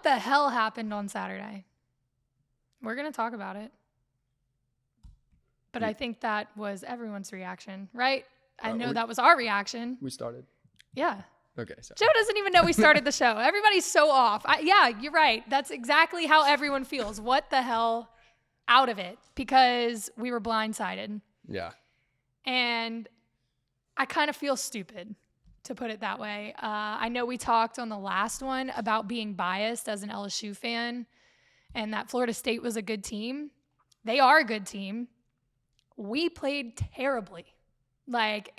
the hell happened on Saturday? We're going to talk about it. But I think that was everyone's reaction, right? I know that was our reaction. We started? Yeah. Okay, sorry. Joe doesn't even know we started the show. Everybody's so off. Yeah, you're right. That's exactly how everyone feels. What the hell out of it? Because we were blindsided. Yeah. And I kind of feel stupid, to put it that way. I know we talked on the last one about being biased as an LSU fan and that Florida State was a good team. They are a good team. We played terribly. Like,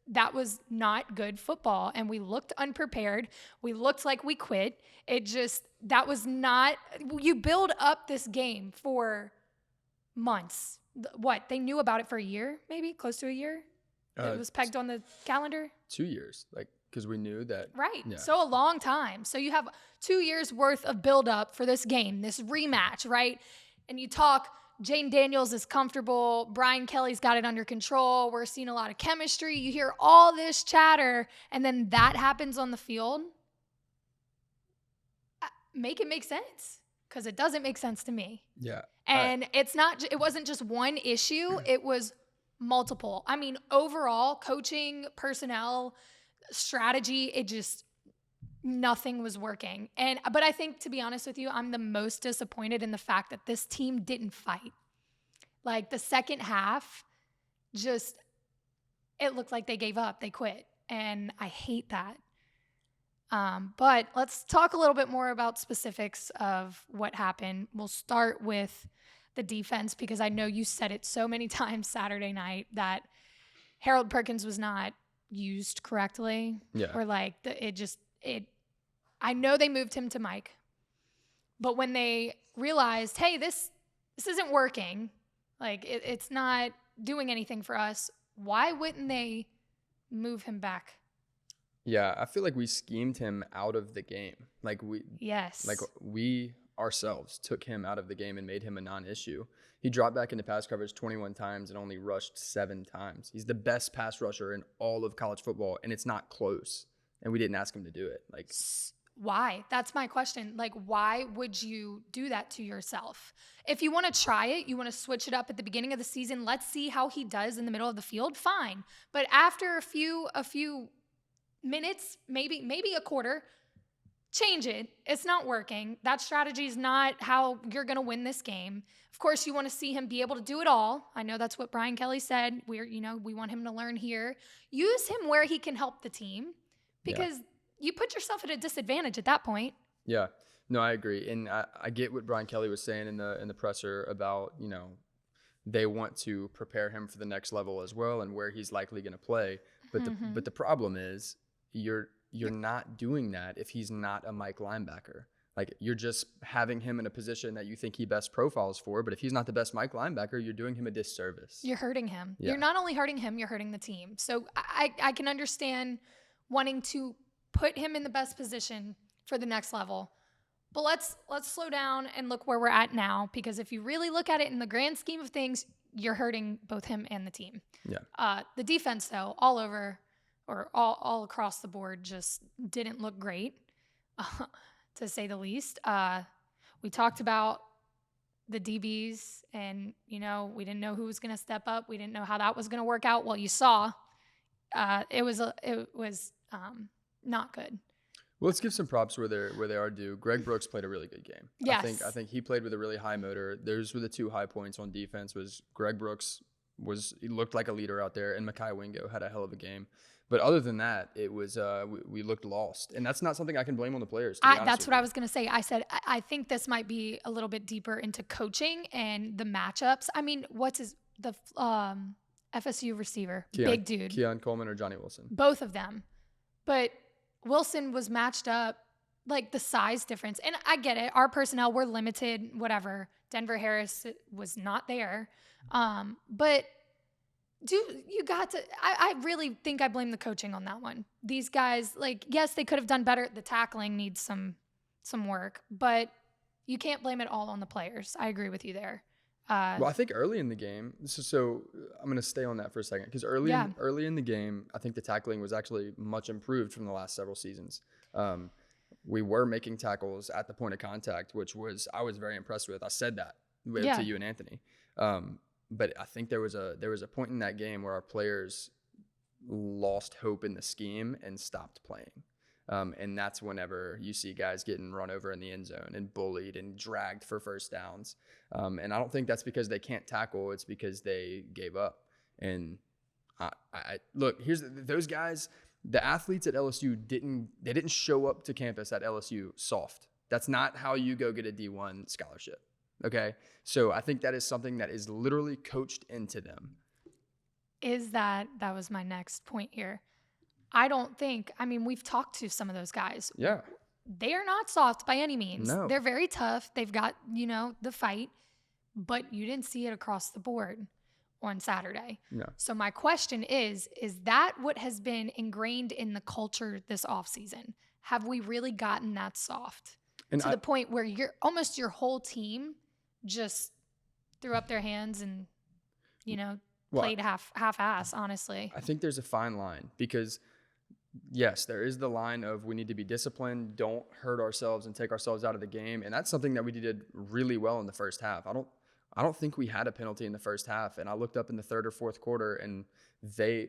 that was not good football. And we looked unprepared. We looked like we quit. That was not, you build up this game for months. What, they knew about it for a year, maybe close to a year? It was pegged on the calendar? 2 years, because we knew that. Right. Yeah. So a long time. So you have 2 years worth of buildup for this game, this rematch, right? And you talk, Jayden Daniels is comfortable. Brian Kelly's got it under control. We're seeing a lot of chemistry. You hear all this chatter, and then that happens on the field. Make it make sense, because it doesn't make sense to me. Yeah. And it wasn't just one issue. It was multiple. I mean, overall, coaching, personnel, strategy, nothing was working. But I think, to be honest with you, I'm the most disappointed in the fact that this team didn't fight. Like, the second half, it looked like they gave up. They quit. And I hate that. But let's talk a little bit more about specifics of what happened. We'll start with the defense, because I know you said it so many times Saturday night that Harold Perkins was not used correctly. Yeah. Or I know they moved him to Mike, but when they realized, hey, this isn't working, like it's not doing anything for us, why wouldn't they move him back? Yeah, I feel like we schemed him out of the game. Yes. We ourselves took him out of the game and made him a non-issue. He dropped back into pass coverage 21 times and only rushed 7 times. He's the best pass rusher in all of college football, and it's not close. And we didn't ask him to do it. Why? That's my question. Why would you do that to yourself? If you want to try it, you want to switch it up at the beginning of the season, let's see how he does in the middle of the field, fine. But after a few minutes, maybe a quarter, change it. It's not working. That strategy is not how you're going to win this game. Of course, you want to see him be able to do it all. I know that's what Brian Kelly said. We want him to learn here. Use him where he can help the team, because you put yourself at a disadvantage at that point. Yeah. No, I agree. And I get what Brian Kelly was saying in the presser about, they want to prepare him for the next level as well and where he's likely going to play. But the problem is you're not doing that if he's not a Mike linebacker. You're just having him in a position that you think he best profiles for, but if he's not the best Mike linebacker, you're doing him a disservice. You're hurting him. Yeah. You're not only hurting him, you're hurting the team. So I can understand wanting to put him in the best position for the next level. But let's slow down and look where we're at now, because if you really look at it in the grand scheme of things, you're hurting both him and the team. Yeah. The defense, though, all over or all across the board, just didn't look great, to say the least. We talked about the DBs, and we didn't know who was going to step up. We didn't know how that was going to work out. Well, you saw, it was not good. Well, let's give some props where they are due. Greg Brooks played a really good game. Yes. I think he played with a really high motor. Those were the 2 high points on defense. Was Greg Brooks he looked like a leader out there, and Mekhi Wingo had a hell of a game. But other than that, it was we looked lost, and that's not something I can blame on the players. That's what I was going to say. I said I think this might be a little bit deeper into coaching and the matchups. I mean, the FSU receiver, big dude, Keon Coleman or Johnny Wilson? Both of them, but Wilson was matched up, the size difference. And I get it. Our personnel were limited, whatever. Denver Harris was not there. But I really think I blame the coaching on that one. These guys, yes, they could have done better. The tackling needs some work, but you can't blame it all on the players. I agree with you there. Well, I think early in the game, so I'm going to stay on that for a second, because early in the game, I think the tackling was actually much improved from the last several seasons. we were making tackles at the point of contact, which I was very impressed with. I said that to you and Anthony. But I think there was a point in that game where our players lost hope in the scheme and stopped playing. And that's whenever you see guys getting run over in the end zone and bullied and dragged for first downs. And I don't think that's because they can't tackle. It's because they gave up. And I look, those guys, the athletes at LSU didn't show up to campus at LSU soft. That's not how you go get a D1 scholarship. Okay. So I think that is something that is literally coached into them. That was my next point here. We've talked to some of those guys. Yeah. They are not soft by any means. No. They're very tough. They've got, the fight, but you didn't see it across the board on Saturday. No. So my question is that what has been ingrained in the culture this offseason? Have we really gotten that soft to the point where your whole team just threw up their hands and, played half-ass, honestly? I think there's a fine line because, yes, there is the line of we need to be disciplined, don't hurt ourselves and take ourselves out of the game. And that's something that we did really well in the first half. I don't think we had a penalty in the first half. And I looked up in the third or fourth quarter and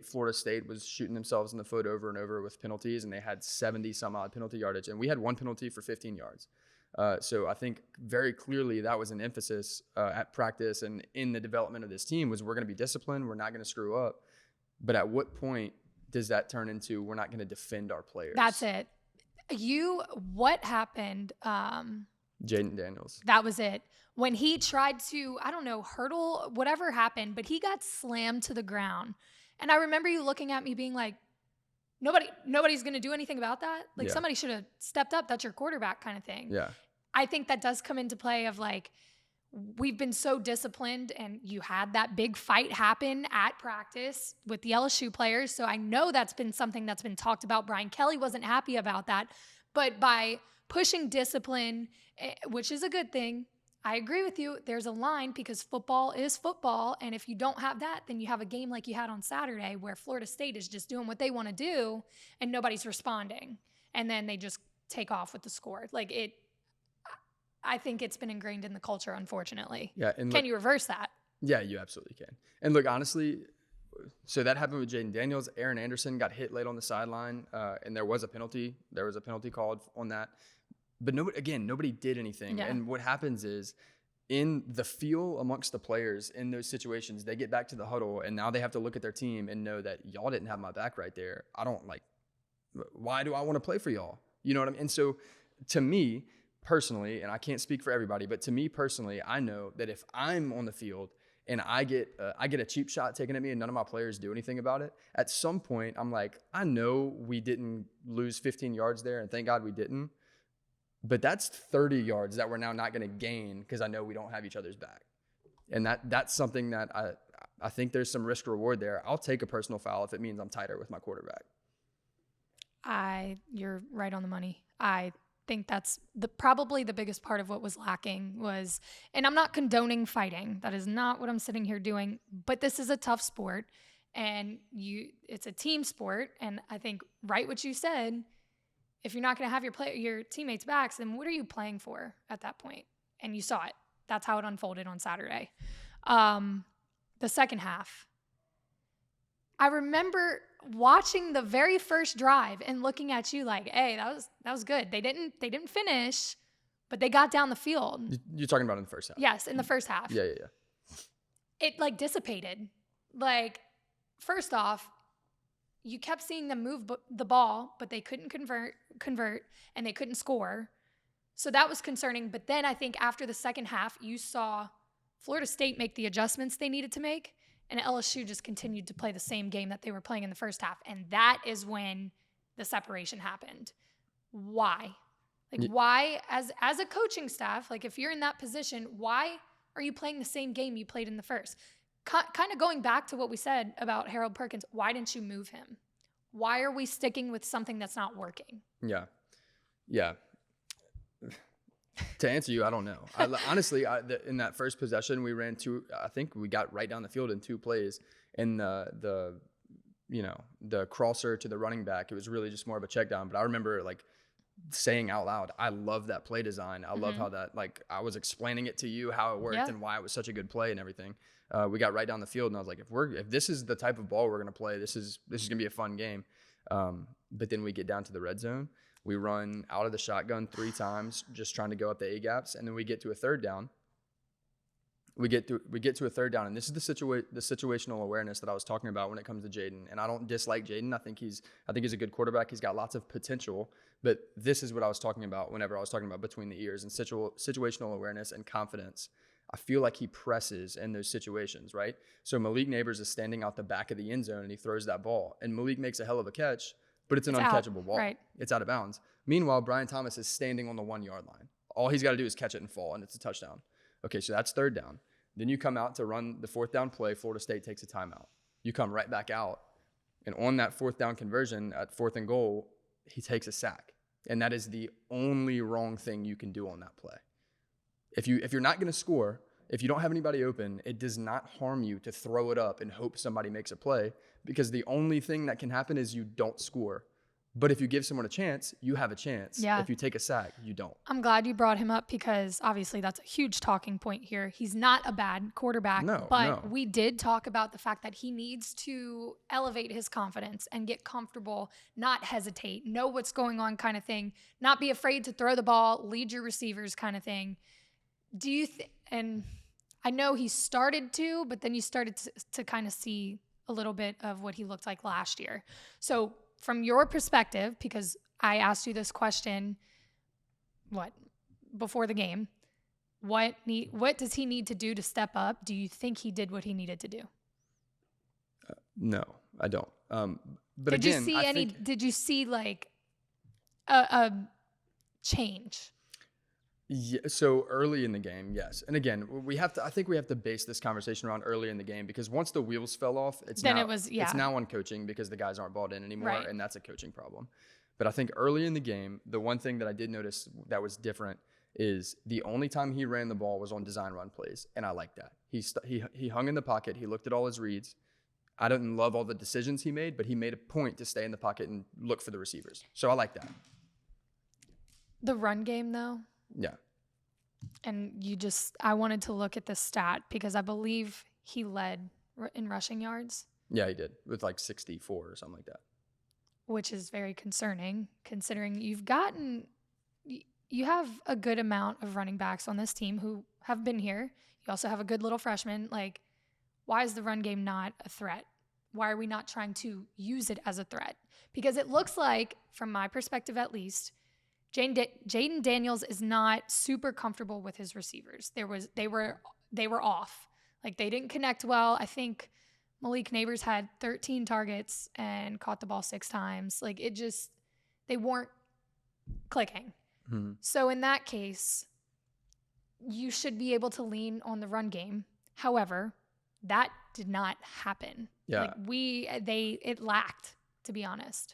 Florida State was shooting themselves in the foot over and over with penalties, and they had 70 some odd penalty yardage. And we had one penalty for 15 yards. So I think very clearly that was an emphasis at practice and in the development of this team was we're going to be disciplined. We're not going to screw up. But at what point does that turn into we're not going to defend our players? That's it. What happened? Jayden Daniels. That was it. When he tried to, hurdle, whatever happened, but he got slammed to the ground. And I remember you looking at me being like, nobody's going to do anything about that. Like somebody should have stepped up. That's your quarterback kind of thing. Yeah. I think that does come into play of like, we've been so disciplined and you had that big fight happen at practice with the LSU players. So I know that's been something that's been talked about. Brian Kelly wasn't happy about that, but by pushing discipline, which is a good thing, I agree with you. There's a line because football is football. And if you don't have that, then you have a game like you had on Saturday where Florida State is just doing what they want to do and nobody's responding. And then they just take off with the score. I think it's been ingrained in the culture, unfortunately. Yeah. And can you reverse that? Yeah, you absolutely can. And look, honestly, so that happened with Jayden Daniels. Aaron Anderson got hit late on the sideline, and there was a penalty. There was a penalty called on that. But nobody did anything. Yeah. And what happens is in the feel amongst the players in those situations, they get back to the huddle, and now they have to look at their team and know that y'all didn't have my back right there. Why do I want to play for y'all? You know what I mean? And so to me personally, and I can't speak for everybody, but to me personally, I know that if I'm on the field and I get a cheap shot taken at me and none of my players do anything about it, at some point I'm like, I know we didn't lose 15 yards there, and thank God we didn't. But that's 30 yards that we're now not going to gain because I know we don't have each other's back. And that's something that I think there's some risk reward there. I'll take a personal foul if it means I'm tighter with my quarterback. You're right on the money. I think that's probably the biggest part of what was lacking was, and I'm not condoning fighting. That is not what I'm sitting here doing, but this is a tough sport and it's a team sport. And I think right what you said, if you're not going to have your teammates' backs, then what are you playing for at that point? And you saw it. That's how it unfolded on Saturday. The second half, I remember watching the very first drive and looking at you like, hey, that was good. They didn't finish, but they got down the field. You're talking about in the first half? Yes, in the first half. Yeah. It dissipated. First off, you kept seeing them move the ball, but they couldn't convert, and they couldn't score. So that was concerning. But then I think after the second half, you saw Florida State make the adjustments they needed to make, and LSU just continued to play the same game that they were playing in the first half. And that is when the separation happened. Why? Why, as a coaching staff, if you're in that position, why are you playing the same game you played in the first? Kind of going back to what we said about Harold Perkins, why didn't you move him? Why are we sticking with something that's not working? Yeah. To answer you, I don't know. Honestly, in that first possession, we ran I think we got right down the field in 2 plays. And the crosser to the running back, it was really just more of a check down. But I remember saying out loud, I love that play design. I love how that, like, I was explaining it to you how it worked and why it was such a good play and everything. We got right down the field, and I was like, if this is the type of ball we're gonna play, this is gonna be a fun game. But then we get down to the red zone. We run out of the shotgun 3 times, just trying to go up the A gaps, and then we get to a third down. We get to a third down, and this is the situational awareness that I was talking about when it comes to Jayden. And I don't dislike Jayden. I think he's a good quarterback. He's got lots of potential. But this is what I was talking about whenever I was talking about between the ears and situational awareness and confidence. I feel like he presses in those situations, right? So Malik Nabers is standing out the back of the end zone, and he throws that ball. And Malik makes a hell of a catch, but it's an uncatchable ball. Right. It's out of bounds. Meanwhile, Brian Thomas is standing on the 1-yard line. All he's got to do is catch it and fall, and it's a touchdown. Okay, so that's third down. Then you come out to run the fourth down play. Florida State takes a timeout. You come right back out, and on that fourth down conversion at 4th and goal, he takes a sack. And that is the only wrong thing you can do on that play. If you're not going to score, if you don't have anybody open, it does not harm you to throw it up and hope somebody makes a play, because the only thing that can happen is you don't score. But if you give someone a chance, you have a chance. Yeah. If you take a sack, you don't. I'm glad you brought him up, because obviously that's a huge talking point here. He's not a bad quarterback, but we did talk about the fact that he needs to elevate his confidence and get comfortable, not hesitate, know what's going on kind of thing, not be afraid to throw the ball, lead your receivers kind of thing. Do you and I know he started to, but then you started to kind of see a little bit of what he looked like last year. So from your perspective, because I asked you this question, before the game, what does he need to do to step up? Do you think he did what he needed to do? No, I don't. But did again, did you see like a change? Yeah, so early in the game, yes. And again, I think we have to base this conversation around early in the game, because once the wheels fell off, it's now on coaching, because the guys aren't bought in anymore, right. And that's a coaching problem. But I think early in the game, the one thing that I did notice that was different is the only time he ran the ball was on design run plays, and I like that. He hung in the pocket, he looked at all his reads. I didn't love all the decisions he made, but he made a point to stay in the pocket and look for the receivers. So I like that. The run game, though? Yeah. And I wanted to look at the stat, because I believe he led in rushing yards. Yeah, he did, with like 64 or something like that. Which is very concerning, considering you have a good amount of running backs on this team who have been here. You also have a good little freshman. Like, why is the run game not a threat? Why are we not trying to use it as a threat? Because it looks like, from my perspective at least, Jayden Daniels is not super comfortable with his receivers. They were off. Like, they didn't connect well. I think Malik Nabers had 13 targets and caught the ball 6 times. Like, they weren't clicking. Mm-hmm. So in that case, you should be able to lean on the run game. However, that did not happen. Yeah. It lacked, to be honest.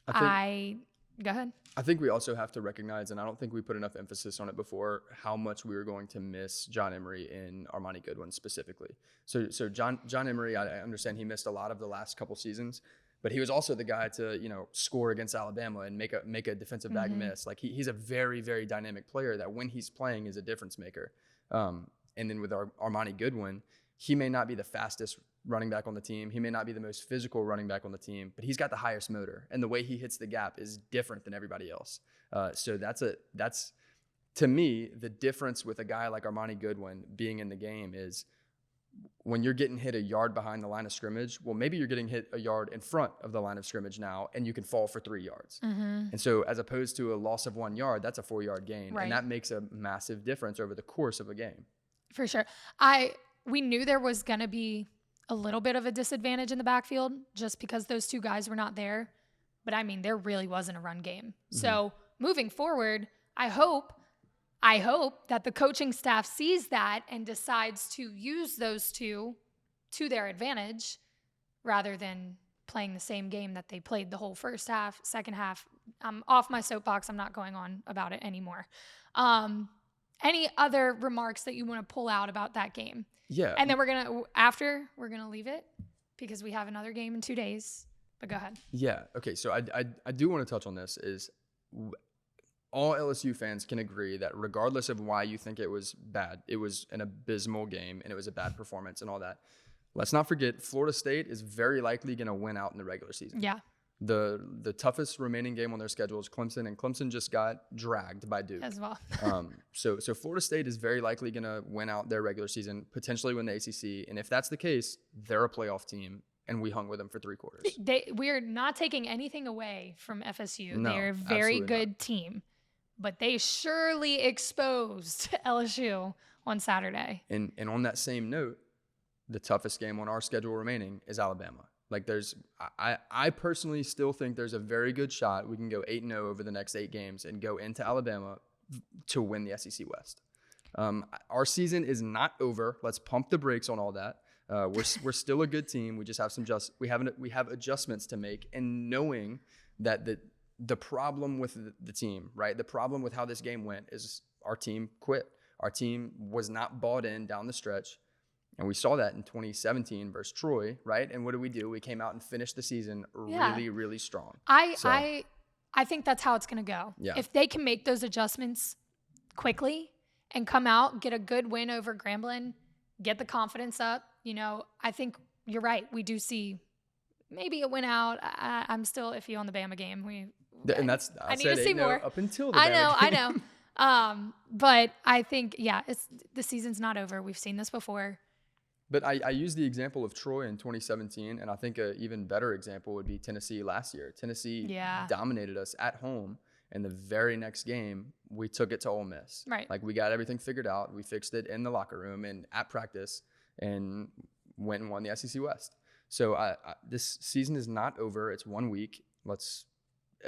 Go ahead. I think we also have to recognize, and I don't think we put enough emphasis on it before, how much we were going to miss John Emery and Armani Goodwin specifically. So John Emery, I understand he missed a lot of the last couple seasons, but he was also the guy to, score against Alabama and make a defensive back miss. Like, he's a very, very dynamic player that when he's playing is a difference maker. And then with Armani Goodwin, he may not be the fastest running back on the team. He may not be the most physical running back on the team, but he's got the highest motor, and the way he hits the gap is different than everybody else. So that's to me, the difference with a guy like Armani Goodwin being in the game is when you're getting hit a yard behind the line of scrimmage, well, maybe you're getting hit a yard in front of the line of scrimmage now, and you can fall for 3 yards. Mm-hmm. And so as opposed to a loss of 1 yard, that's a 4-yard gain. Right. And that makes a massive difference over the course of a game. For sure. We knew there was going to be a little bit of a disadvantage in the backfield just because those 2 guys were not there. But I mean, there really wasn't a run game. Mm-hmm. So moving forward, I hope that the coaching staff sees that and decides to use those 2 to their advantage rather than playing the same game that they played the whole first half, second half. I'm off my soapbox. I'm not going on about it anymore. Any other remarks that you want to pull out about that game? Yeah. And then we're going to leave it because we have another game in 2 days. But go ahead. Yeah. Okay. So I do want to touch on this is all LSU fans can agree that regardless of why you think it was bad, it was an abysmal game and it was a bad performance and all that. Let's not forget, Florida State is very likely going to win out in the regular season. Yeah. The toughest remaining game on their schedule is Clemson, and Clemson just got dragged by Duke. As well. So Florida State is very likely going to win out their regular season, potentially win the ACC. And if that's the case, they're a playoff team, and we hung with them for 3 quarters. We're not taking anything away from FSU. No, they're a very good not. team, but they surely exposed LSU on Saturday. And on that same note, the toughest game on our schedule remaining is Alabama. Like I personally still think there's a very good shot we can go 8-0 over the next 8 games and go into Alabama to win the SEC West. Our season is not over. Let's pump the brakes on all that. We're still a good team. We just have we have adjustments to make, and knowing that the problem with the team, right? The problem with how this game went is our team quit. Our team was not bought in down the stretch. And we saw that in 2017 versus Troy, right? And what did we do? We came out and finished the season really, really strong. I think that's how it's going to go. Yeah. If they can make those adjustments quickly and come out, get a good win over Grambling, get the confidence up, I think you're right. We do see maybe a win out. I'm still iffy on the Bama game. I need to see more up until the Bama game. I know. But I think, the season's not over. We've seen this before. But I use the example of Troy in 2017, and I think an even better example would be Tennessee last year. Tennessee dominated us at home, and the very next game, we took it to Ole Miss. Right. Like, we got everything figured out. We fixed it in the locker room and at practice and went and won the SEC West. So this season is not over. It's 1 week. Let's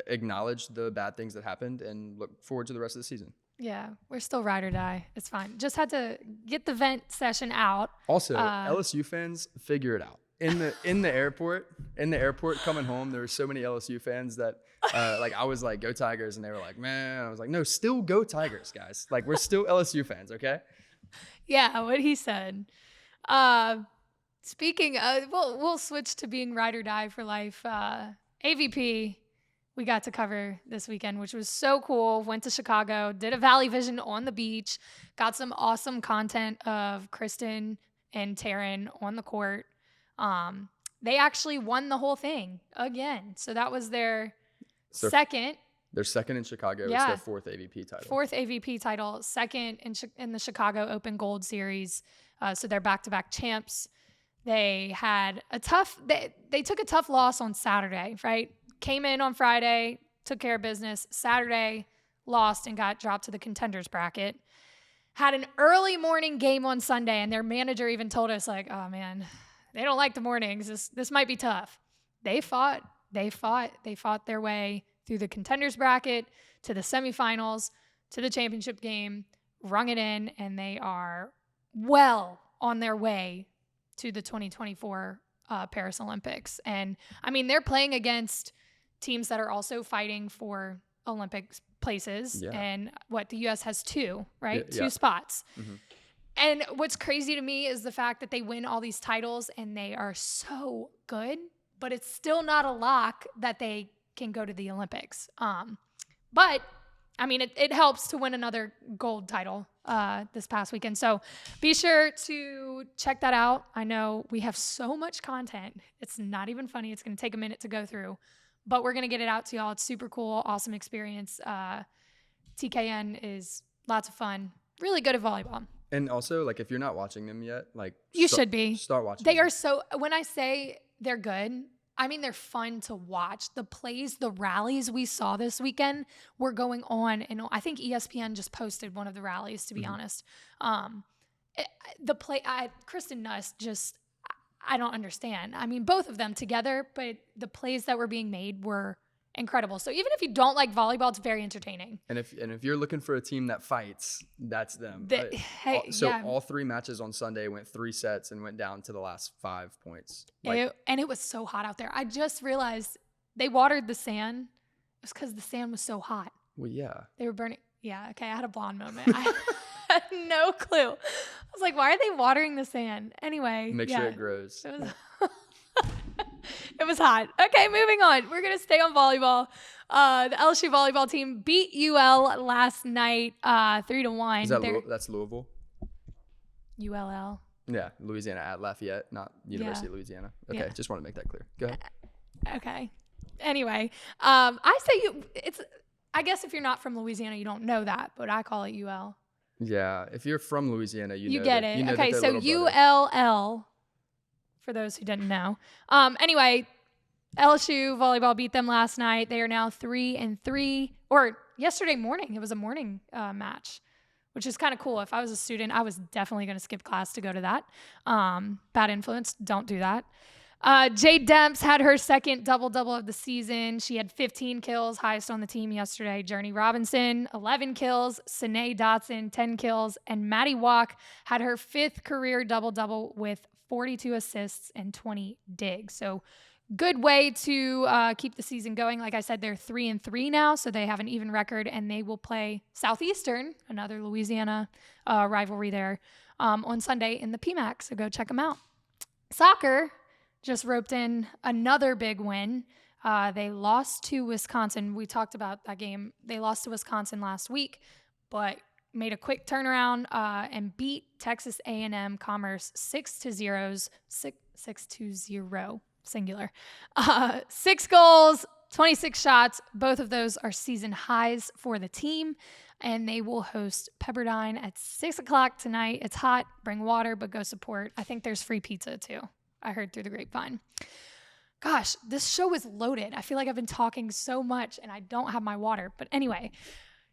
acknowledge the bad things that happened and look forward to the rest of the season. Yeah, we're still ride or die. It's fine. Just had to get the vent session out. Also, LSU fans, figure it out. In the airport coming home, there were so many LSU fans that I was like, go Tigers, and they were like, man. I was like, no, still go Tigers, guys. Like, we're still LSU fans, okay? Yeah, what he said. Speaking of, we'll switch to being ride or die for life. AVP. We got to cover this weekend, which was so cool. Went to Chicago, did a Valley Vision on the beach, got some awesome content of Kristen and Taryn on the court. They actually won the whole thing again. So that was their second. Their second in Chicago. Yeah. It's their 4th AVP title. 4th AVP title, second in the Chicago Open Gold Series. So they're back-to-back champs. They had they took a tough loss on Saturday, right? Came in on Friday, took care of business. Saturday, lost and got dropped to the contenders bracket. Had an early morning game on Sunday, and their manager even told us, like, oh, man, they don't like the mornings. This might be tough. They fought their way through the contenders bracket to the semifinals, to the championship game, rung it in, and they are well on their way to the 2024 Paris Olympics. And, I mean, they're playing against teams that are also fighting for Olympic places. Yeah. And the U.S. has 2, right? Yeah. 2 spots. Mm-hmm. And what's crazy to me is the fact that they win all these titles and they are so good, but it's still not a lock that they can go to the Olympics. But I mean, it helps to win another gold title this past weekend. So be sure to check that out. I know we have so much content. It's not even funny. It's going to take a minute to go through, but we're going to get it out to y'all. It's super cool. Awesome experience. TKN is lots of fun. Really good at volleyball. And also, like, if you're not watching them yet, like, you should be. Start watching They them. are so, when I say they're good, I mean, they're fun to watch. The plays, the rallies we saw this weekend were going on. And I think ESPN just posted one of the rallies, to be honest. Kristen Nuss just, I don't understand. I mean, both of them together, but the plays that were being made were incredible. So even if you don't like volleyball, it's very entertaining. And if you're looking for a team that fights, that's them. All 3 matches on Sunday went 3 sets and went down to the last 5 points. And it was so hot out there. I just realized they watered the sand. It was because the sand was so hot. Well, yeah. They were burning. Yeah, okay, I had a blonde moment. I had no clue. I was like, why are they watering the sand? Anyway. Make sure it grows. It was hot. Okay, moving on. We're going to stay on volleyball. The LSU volleyball team beat UL last night 3-1. Is that that's Louisville? ULL. Yeah, Louisiana at Lafayette, not University of Louisiana. Okay, just want to make that clear. Go ahead. Okay. Anyway, I say I guess if you're not from Louisiana, you don't know that, but I call it UL. Yeah, if you're from Louisiana, you know get that, it. You know okay, that so ULL, for those who didn't know. Anyway, LSU volleyball beat them last night. They are now 3-3. Or yesterday morning, it was a morning match, which is kind of cool. If I was a student, I was definitely going to skip class to go to that. Bad influence. Don't do that. Jade Demps had her second double-double of the season. She had 15 kills, highest on the team yesterday. Journey Robinson, 11 kills. Sine Dotson, 10 kills. And Maddie Walk had her 5th career double-double with 42 assists and 20 digs. So good way to keep the season going. Like I said, they're 3-3 now, so they have an even record, and they will play Southeastern, another Louisiana rivalry there, on Sunday in the PMAC. So go check them out. Soccer just roped in another big win. They lost to Wisconsin. We talked about that game. They lost to Wisconsin last week, but made a quick turnaround and beat Texas A&M Commerce 6-0, singular. 6 goals, 26 shots. Both of those are season highs for the team, and they will host Pepperdine at 6 o'clock tonight. It's hot. Bring water, but go support. I think there's free pizza too. I heard through the grapevine. Gosh, this show is loaded. I feel like I've been talking so much and I don't have my water. But anyway,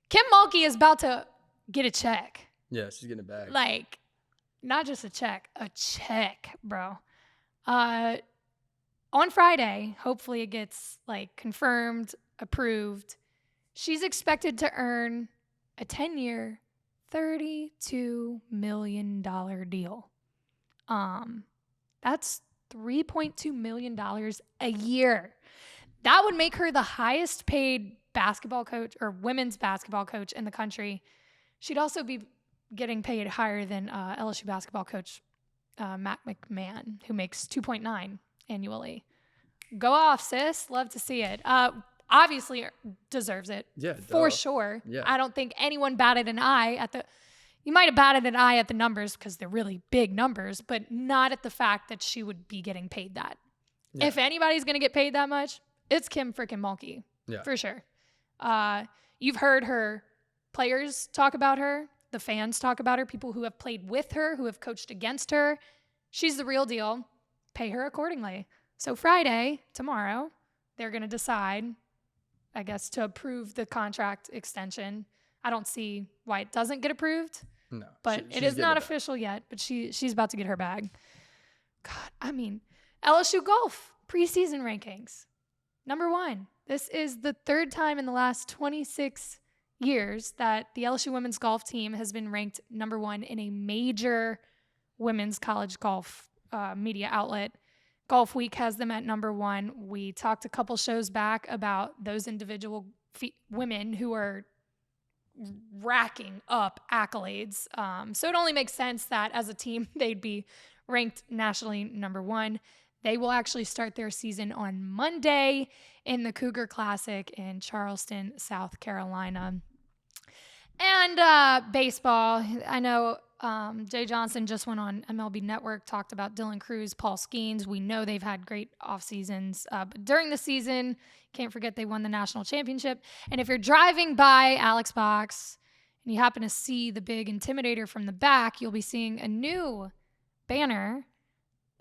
Kim Mulkey is about to get a check. Yeah, she's getting a bag. Like, not just a check, bro. On Friday, hopefully it gets confirmed, approved. She's expected to earn a 10-year, $32 million deal. That's $3.2 million a year. That would make her the highest paid basketball coach or women's basketball coach in the country. She'd also be getting paid higher than LSU basketball coach Matt McMahon, who makes $2.9 annually. Go off, sis. Love to see it. Obviously deserves it. Yeah, for sure. Yeah. I don't think anyone batted an eye at the... You might have batted an eye at the numbers because they're really big numbers, but not at the fact that she would be getting paid that. Yeah. If anybody's going to get paid that much, it's Kim freaking Mulkey. Yeah. For sure. You've heard her players talk about her, the fans talk about her, people who have played with her, who have coached against her. She's the real deal. Pay her accordingly. So Friday, tomorrow, they're going to decide, I guess, to approve the contract extension. I don't see why it doesn't get approved. No, but it is not official yet. But she's about to get her bag. God, I mean, LSU golf preseason rankings, number 1. This is the 3rd time in the last 26 years that the LSU women's golf team has been ranked number 1 in a major women's college golf media outlet. Golf Week has them at number 1. We talked a couple shows back about those individual women who are racking up accolades. So it only makes sense that as a team, they'd be ranked nationally number 1. They will actually start their season on Monday in the Cougar Classic in Charleston, South Carolina. And baseball, I know Jay Johnson just went on MLB Network, talked about Dylan Cruz, Paul Skeens. We know they've had great off seasons, but during the season, can't forget they won the national championship. And if you're driving by Alex Box and you happen to see the big Intimidator from the back, you'll be seeing a new banner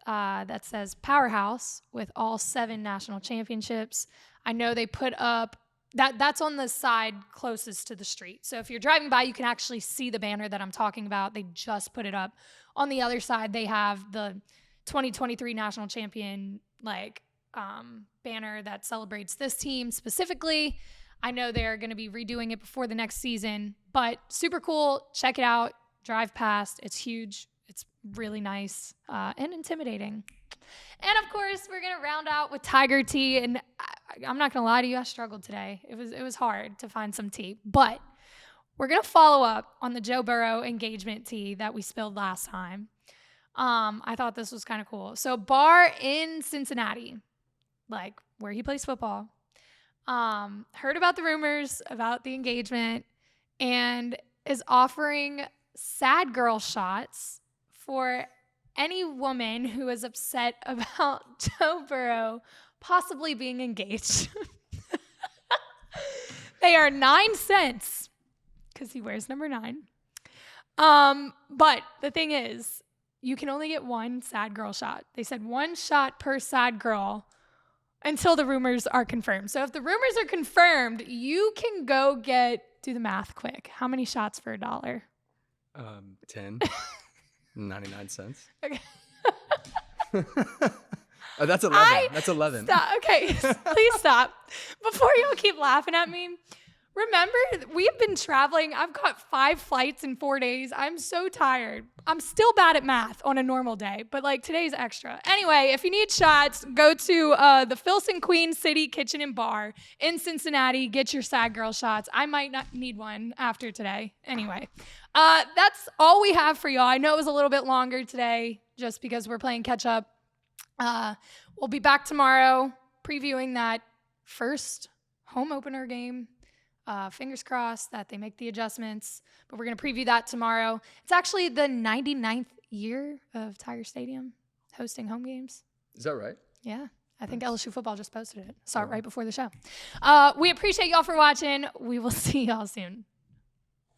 that says Powerhouse with all 7 national championships. I know they put up that's on the side closest to the street. So if you're driving by, you can actually see the banner that I'm talking about. They just put it up. On the other side, they have the 2023 national champion banner that celebrates this team specifically. I know they're going to be redoing it before the next season, but super cool. Check it out. Drive past. It's huge. It's really nice and intimidating. And of course, we're gonna round out with Tiger tea. And I'm not gonna lie to you, I struggled today. It was hard to find some tea, but we're gonna follow up on the Joe Burrow engagement tea that we spilled last time. I thought this was kind of cool. So, a bar in Cincinnati like where he plays football, heard about the rumors about the engagement and is offering sad girl shots for any woman who is upset about Joe Burrow possibly being engaged. They are 9 cents because he wears number 9. But the thing is, you can only get one sad girl shot. They said 1 shot per sad girl until the rumors are confirmed. So if the rumors are confirmed, you can go do the math quick. How many shots for $1? 10. 99 cents. Okay. Oh, that's 11. That's 11. Stop. Okay, please stop. Before y'all keep laughing at me, remember, we've been traveling. I've got 5 flights in 4 days. I'm so tired. I'm still bad at math on a normal day, but like today's extra. Anyway, if you need shots, go to the Filson Queen City Kitchen and Bar in Cincinnati. Get your sad girl shots. I might not need one after today. Anyway, that's all we have for y'all. I know it was a little bit longer today just because we're playing catch up. We'll be back tomorrow previewing that first home opener game. Fingers crossed that they make the adjustments, but we're going to preview that tomorrow. It's actually the 99th year of Tiger Stadium hosting home games. Is that right? Yeah. I think LSU Football just posted it. Saw it right before the show. We appreciate y'all for watching. We will see y'all soon.